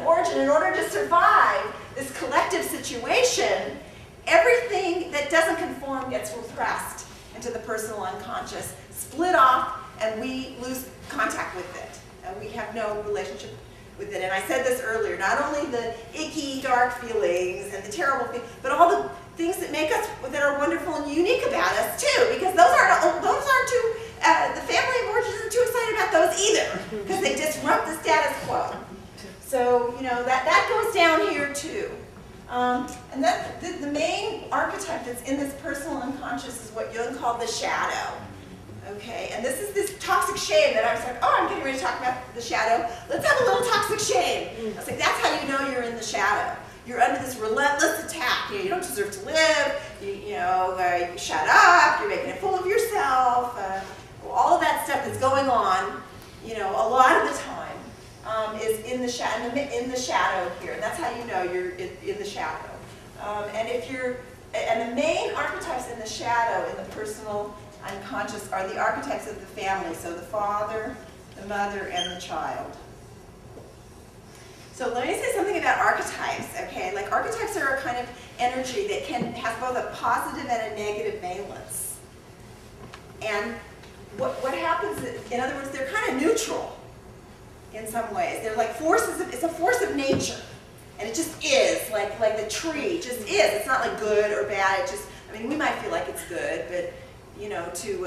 of origin, in order to survive this collective situation, everything that doesn't conform gets repressed into the personal unconscious, split off, and we lose contact with it. We have no relationship with it. And I said this earlier, not only the icky, dark feelings and the terrible feelings, but all the things that make us, that are wonderful and unique about us too, because those aren't too, the family of origin isn't too excited about those either, because they disrupt the status quo. So, that goes down here too. And then the main archetype that's in this personal unconscious is what Jung called the shadow. Okay, and this is this toxic shame that I was like, oh, I'm getting ready to talk about the shadow. Let's have a little toxic shame. I was like, that's how you know you're in the shadow. You're under this relentless attack. You don't deserve to live. You shut up. You're making a fool of yourself. All of that stuff that's going on, a lot of the time is in the shadow here. And that's how you know you're in the shadow. And the main archetypes in the shadow, in the personal unconscious, are the archetypes of the family. So the father, the mother, and the child. So let me say something about archetypes, okay? Like archetypes are a kind of energy that has both a positive and a negative valence. And what happens is, in other words, they're kind of neutral in some ways. They're like forces, it's a force of nature. And it just is, like the tree just is. It's not like good or bad, it just, we might feel like it's good, but to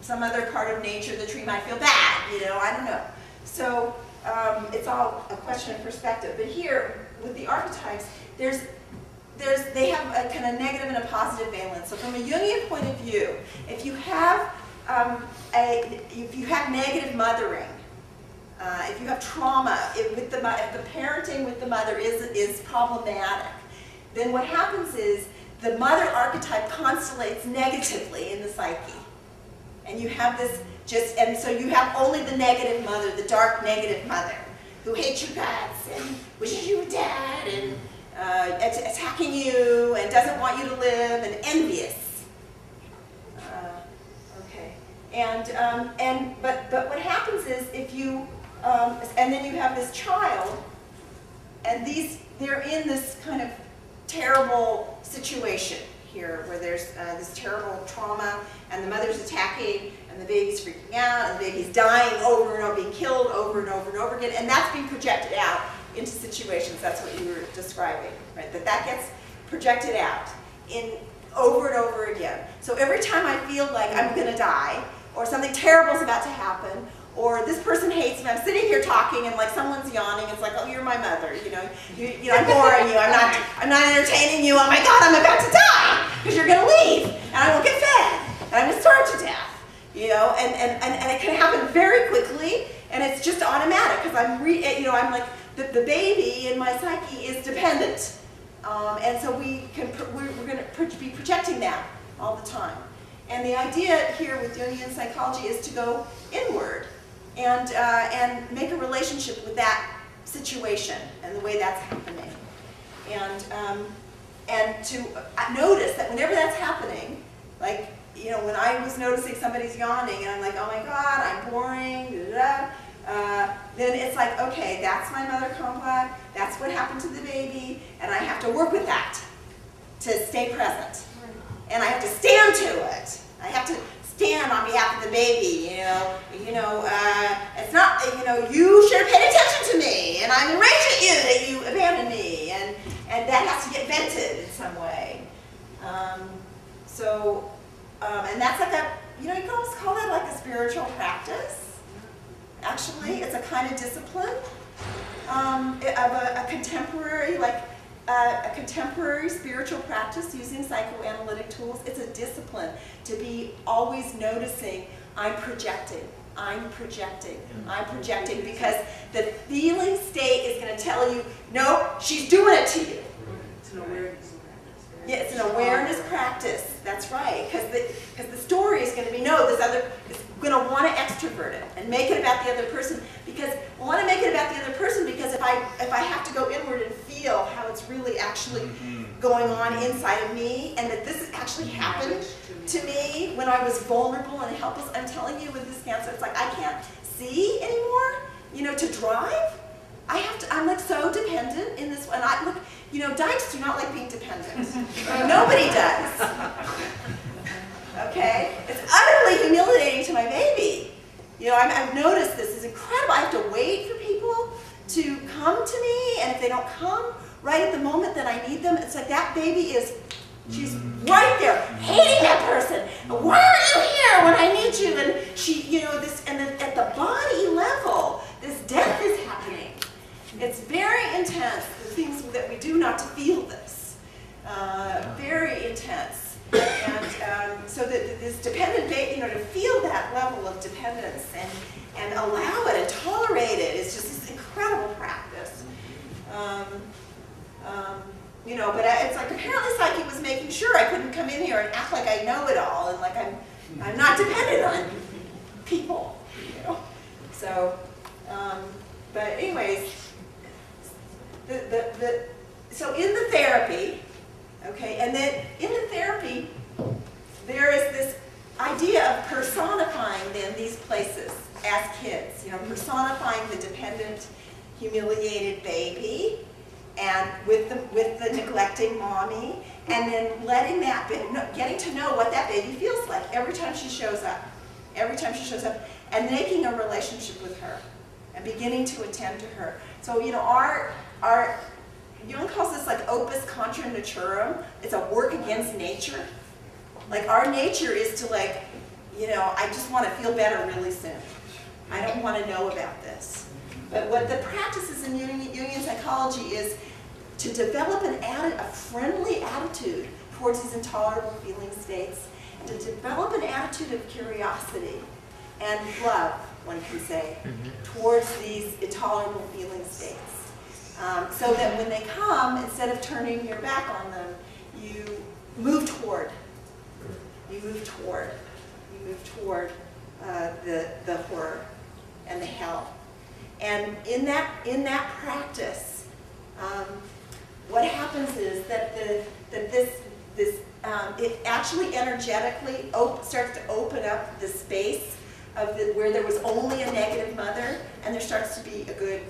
some other part of nature, the tree might feel bad, I don't know. So it's all a question of perspective. But here, with the archetypes, they have a kind of negative and a positive valence. So from a Jungian point of view, if you have negative mothering, if you have trauma, if the parenting with the mother is problematic, then what happens is the mother archetype constellates negatively in the psyche. And you have and so you have only the negative mother, the dark negative mother, who hates your guts and wishes you were dead and attacking you and doesn't want you to live and envious. Okay. But what happens is if you, and then you have this child, and they're in this kind of terrible situation here where there's this terrible trauma and the mother's attacking and the baby's freaking out and the baby's dying over and over, being killed over and over and over again, and that's being projected out into situations. That's what you were describing, right? That gets projected out over and over again. So every time I feel like I'm going to die or something terrible is about to happen, or this person hates me, I'm sitting here talking and like someone's yawning, it's like, oh, you're my mother, I'm boring you, I'm not entertaining you, oh my God, I'm about to die, because you're gonna leave, and I won't get fed, and I'm gonna starve to death, and it can happen very quickly, and it's just automatic, because I'm like, the baby in my psyche is dependent, and so we're gonna be projecting that all the time. And the idea here with Jungian psychology is to go inward and make a relationship with that situation and the way that's happening. And to notice that whenever that's happening, like, when I was noticing somebody's yawning and I'm like, oh my God, I'm boring, then it's like, okay, that's my mother complex, that's what happened to the baby, and I have to work with that to stay present. And I have to stand to it. I have to stand on behalf of the baby, it's not, you should have paid attention to me, and I'm enraged at you that you abandoned me, and that has to get vented in some way. And that's like you can almost call that like a spiritual practice. Actually, it's a kind of discipline of a contemporary, a contemporary spiritual practice using psychoanalytic tools. It's a discipline to be always noticing, I'm projecting, because the feeling state is going to tell you, no, she's doing it to you. It's an awareness practice. Yeah, it's an awareness practice. That's right, because the story is going to be, no, this other is going to want to extrovert it and make it about the other person, because I want to make it about the other person because if I have to go inward and feel how it's really actually going on inside of me, and that this actually happened to me when I was vulnerable and helpless. I'm telling you, with this cancer, it's like I can't see anymore, you know, to drive. I'm like so dependent in this, and I look, you know, dykes do not like being dependent. Nobody does. Okay? It's utterly humiliating to my baby. You know, I've noticed this is incredible. I have to wait for people to come to me, and if they don't come right at the moment that I need them, it's like that baby is, she's right there, hating that person. Why are you here when I need you? And she, you know, this, and then at the body level, this death is happening. It's very intense, the things that we do not to feel this. Very intense. And so that this dependent baby, you know, to feel that level of dependence and allow it and tolerate it is just this incredible practice. You know, but it's like apparently Psyche was making sure I couldn't come in here and act like I know it all and like I'm not dependent on people, you know. So, but anyways, so in the therapy, okay, and then in the therapy, there is this idea of personifying then these places as kids, you know, personifying the dependent, humiliated baby, and with the neglecting mommy, and then letting that getting to know what that baby feels like every time she shows up, and making a relationship with her, and beginning to attend to her. So you know, our Jung calls this like opus contra naturam. It's a work against nature. Like our nature is to like, you know, I just want to feel better really soon. I don't want to know about this. But what the practices in Jungian psychology is to develop a friendly attitude towards these intolerable feeling states, and to develop an attitude of curiosity and love, one can say, towards these intolerable feeling states. So that when they come, instead of turning your back on them, you move toward. You move toward the horror and the hell. And in that practice, what happens is that it actually energetically starts to open up the space of where there was only a negative mother, and there starts to be a good,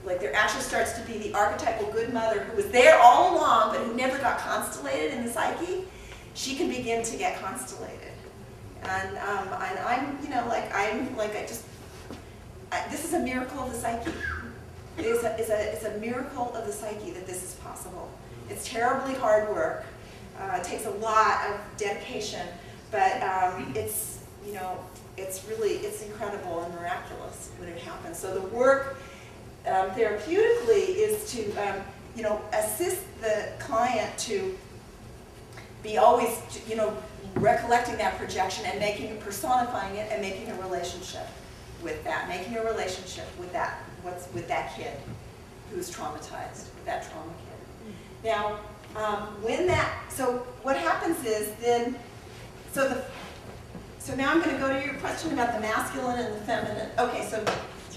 like there actually starts to be the archetypal good mother who was there all along but who never got constellated in the psyche. She can begin to get constellated. And I'm, you know, this is a miracle of the psyche. It's a miracle of the psyche that this is possible. It's terribly hard work. It takes a lot of dedication, but it's, you know, it's incredible and miraculous when it happens. So the work therapeutically is to, you know, assist the client to be always, you know, recollecting that projection and personifying it and making a relationship with that, with that kid who's traumatized, with that trauma kid. Now, so what happens is then, so now I'm going to go to your question about the masculine and the feminine. Okay, so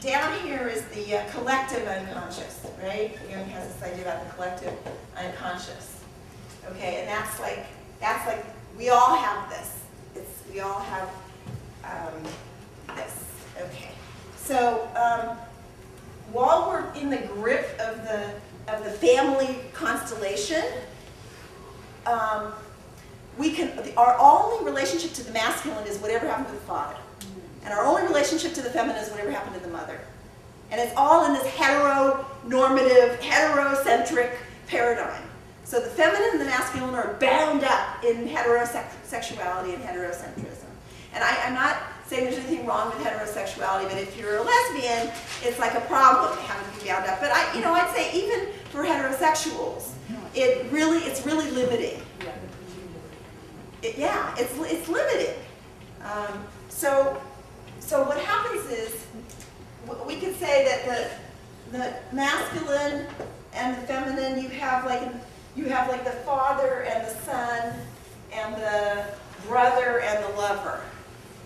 down here is the collective unconscious, right? Jung has this idea about the collective unconscious. Okay, and that's like we all have this. We all have this. Okay, so while we're in the grip of the family constellation, our only relationship to the masculine is whatever happened to the father, and our only relationship to the feminine is whatever happened to the mother, and it's all in this heteronormative, heterocentric paradigm. So the feminine and the masculine are bound up in heterosexuality and heterocentrism. And I'm not saying there's anything wrong with heterosexuality, but if you're a lesbian, it's like a problem having to be bound up. But I'd say even for heterosexuals, it's really limiting. It's limiting. So what happens is we could say that the masculine and the feminine, you have like the father and the son and the brother and the lover.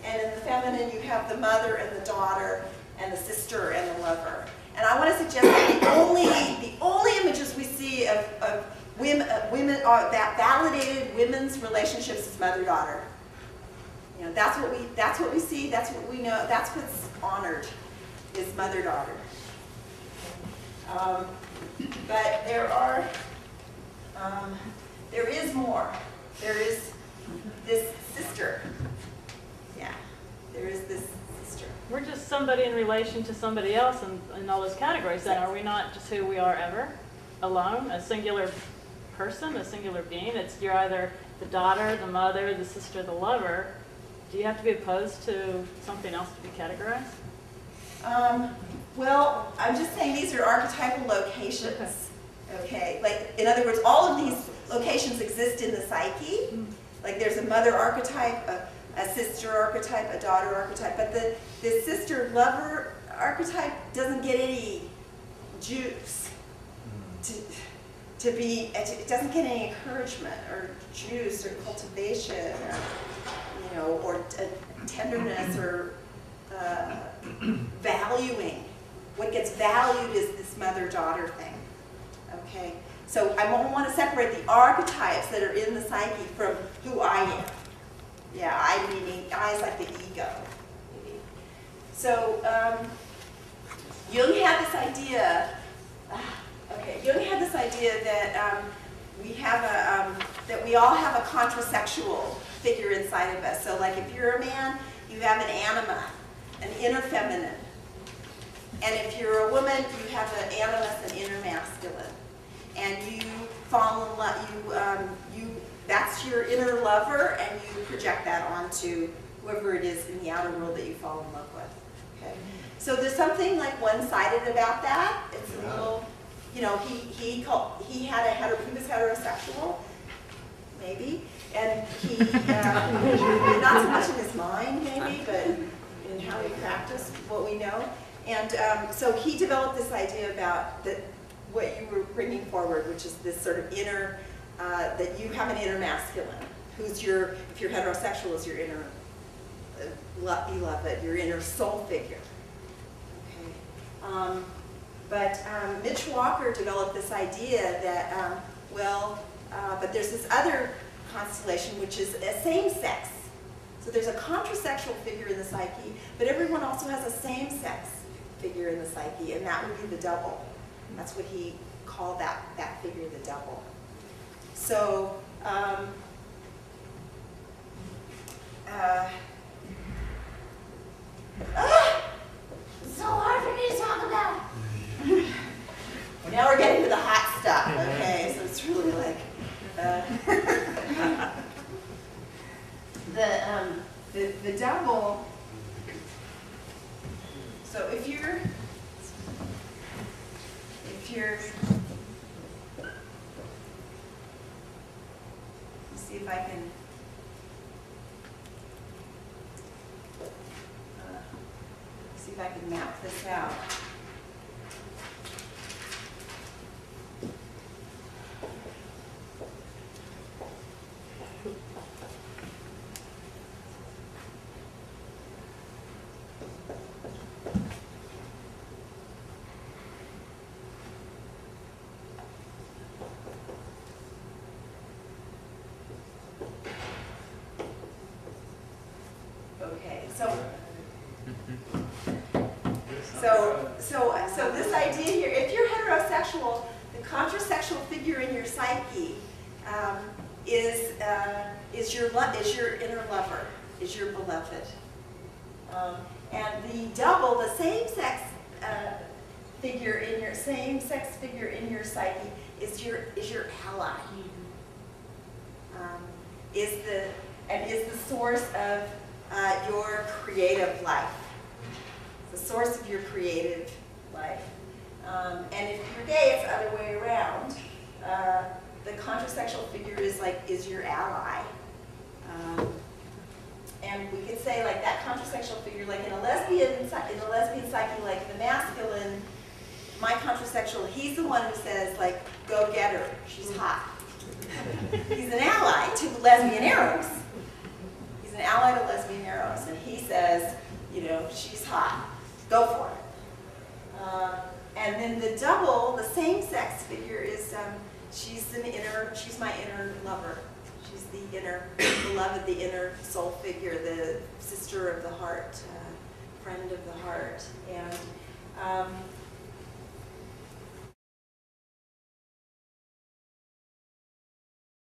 And in the feminine, you have the mother and the daughter and the sister and the lover. And I want to suggest that the only images we see of women that validated women's relationships is mother-daughter. You know, that's what we see, that's what we know, that's what's honored, is mother-daughter. But there is more. There is this sister. Yeah, there is this sister. We're just somebody in relation to somebody else in all those categories. Then are we not just who we are ever? Alone? A singular person, a singular being? You're either the daughter, the mother, the sister, the lover. Do you have to be opposed to something else to be categorized? Well, I'm just saying these are archetypal locations. Okay, like in other words, all of these locations exist in the psyche. Like there's a mother archetype, a sister archetype, a daughter archetype, but the sister lover archetype doesn't get any juice it doesn't get any encouragement or juice or cultivation or tenderness or valuing. What gets valued is this mother-daughter thing. Okay, so I want to separate the archetypes that are in the psyche from who I am. Yeah, I meaning I is like the ego. Maybe. So Jung had this idea. Jung had this idea that we all have a contrasexual figure inside of us. So, like if you're a man, you have an anima, an inner feminine. And if you're a woman, you have an animus, an inner masculine. And you fall in love, that's your inner lover, and you project that onto whoever it is in the outer world that you fall in love with. Okay? So there's something like one-sided about that. It's a little, he was heterosexual, maybe, and he, not so much in his mind maybe, but in how he practiced what we know. And so he developed this idea about what you were bringing forward, which is this sort of inner, that you have an inner masculine, who's if you're heterosexual, is your inner beloved, your inner soul figure. Okay. But Mitch Walker developed this idea that, but there's this other constellation, which is a same-sex. So there's a contrasexual figure in the psyche, but everyone also has a same-sex figure in the psyche, and that would be the double. That's what he called that figure, the double. So, it's so hard for me to talk about. Now we're getting to the hot stuff, okay? So it's really like the double. So if you're let's see if I can map this out. Okay, so this idea here, if you're heterosexual, the contrasexual figure in your psyche is your inner lover, is your beloved, and the double, the same-sex figure in your psyche is your ally, is the source of your creative life, the source of your creative life. And if you're gay, it's the other way around. The contrasexual figure is your ally. And we could say like that contrasexual figure, like in the lesbian psyche, like the masculine, my contrasexual, he's the one who says like, go get her, she's hot. He's an ally to lesbian eros. He's an ally to lesbian eros, and he says, she's hot, go for it. And then the double, the same-sex figure is, she's my inner lover. She's the inner beloved, the inner soul figure, the sister of the heart, friend of the heart. And